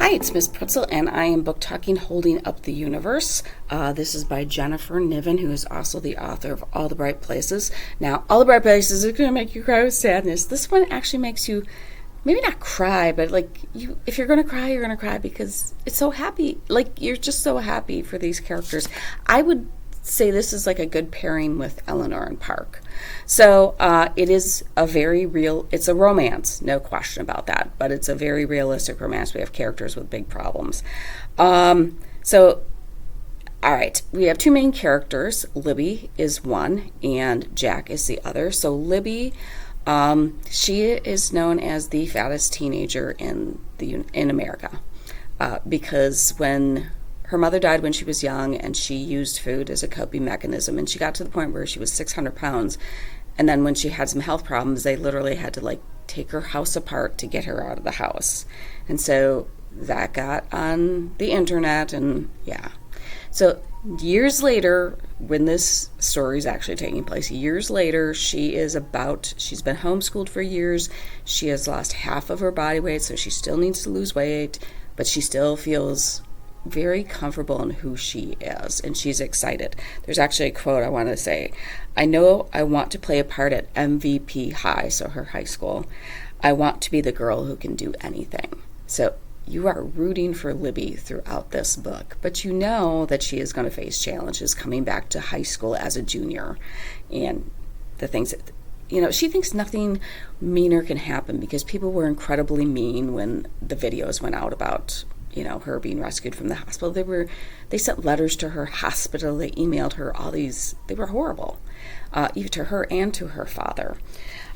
Hi, it's Miss Pretzel, and I am book talking Holding Up the Universe. This is by Jennifer Niven, who is also the author of All the Bright Places. Now, All the Bright Places is going to make you cry with sadness. This one actually makes you, maybe not cry, but if you're going to cry, you're going to cry because it's so happy. You're just so happy for these characters. I would say this is like a good pairing with Eleanor and Park. So it is a very real, it's a romance, no question about that, but it's a very realistic romance. We have characters with big problems. All right, we have two main characters. Libby is one and Jack is the other. So Libby, she is known as the fattest teenager in America because when her mother died when she was young, and she used food as a coping mechanism, and she got to the point where she was 600 pounds. And then when she had some health problems, they literally had to take her house apart to get her out of the house. And so that got on the internet, and yeah. So years later, when this story is actually taking place, years later, she's been homeschooled for years. She has lost half of her body weight, so she still needs to lose weight, but she still feels very comfortable in who she is, and she's excited. There's actually a quote I want to say. I know I want to play a part at MVP High, so her high school. I want to be the girl who can do anything. So you are rooting for Libby throughout this book, but you know that she is going to face challenges coming back to high school as a junior, and the things that she thinks nothing meaner can happen because people were incredibly mean when the videos went out about her being rescued from the hospital. They sent letters to her hospital. They emailed her all these. They were horrible, even to her and to her father.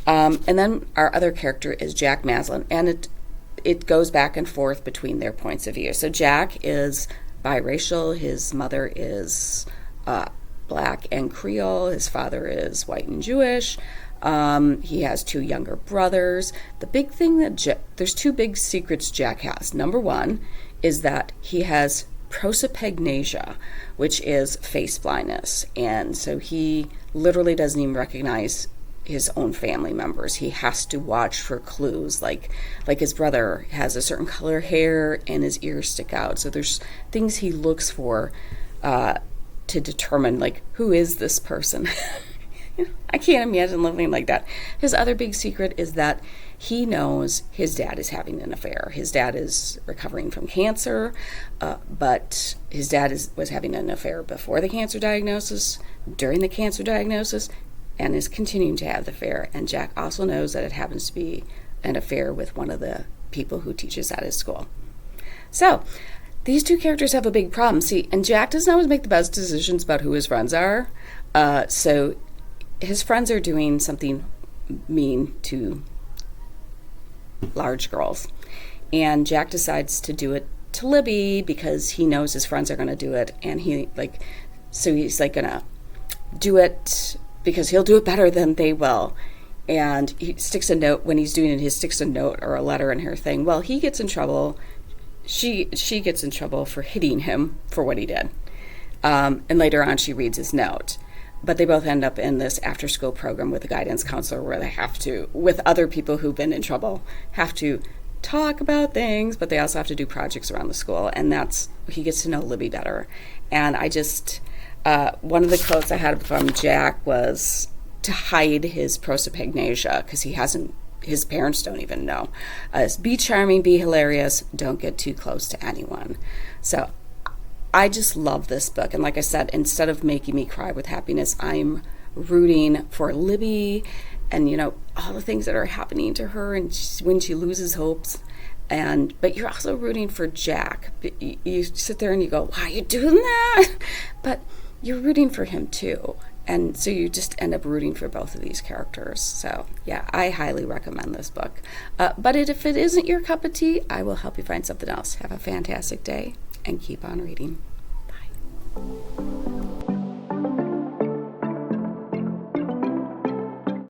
And then our other character is Jack Maslin, and it goes back and forth between their points of view. So Jack is biracial. His mother is black and Creole. His father is white and Jewish. He has two younger brothers. The big thing there's two big secrets Jack has. Number one is that he has prosopagnosia, which is face blindness. And so he literally doesn't even recognize his own family members. He has to watch for clues, like his brother has a certain color hair and his ears stick out. So there's things he looks for to determine, who is this person? I can't imagine living like that. His other big secret is that he knows his dad is having an affair. His dad is recovering from cancer, but his dad was having an affair before the cancer diagnosis, during the cancer diagnosis, and is continuing to have the affair. And Jack also knows that it happens to be an affair with one of the people who teaches at his school. So these two characters have a big problem. See, and Jack doesn't always make the best decisions about who his friends are. So his friends are doing something mean to large girls, and Jack decides to do it to Libby because he knows his friends are going to do it, and he's gonna do it because he'll do it better than they will. And he sticks a note when he's doing it. He sticks a note or a letter in her thing. Well, he gets in trouble. She gets in trouble for hitting him for what he did, and later on she reads his note. But they both end up in this after-school program with a guidance counselor where they have to, with other people who've been in trouble, have to talk about things, but they also have to do projects around the school. And he gets to know Libby better. And one of the quotes I had from Jack was to hide his prosopagnosia, because his parents don't even know. Be charming, be hilarious, don't get too close to anyone. So I just love this book. And like I said, instead of making me cry with happiness, I'm rooting for Libby and, all the things that are happening to her and when she loses hopes. But you're also rooting for Jack. You sit there and you go, why are you doing that? But you're rooting for him too. And so you just end up rooting for both of these characters. So yeah, I highly recommend this book. But if it isn't your cup of tea, I will help you find something else. Have a fantastic day and keep on reading. Bye.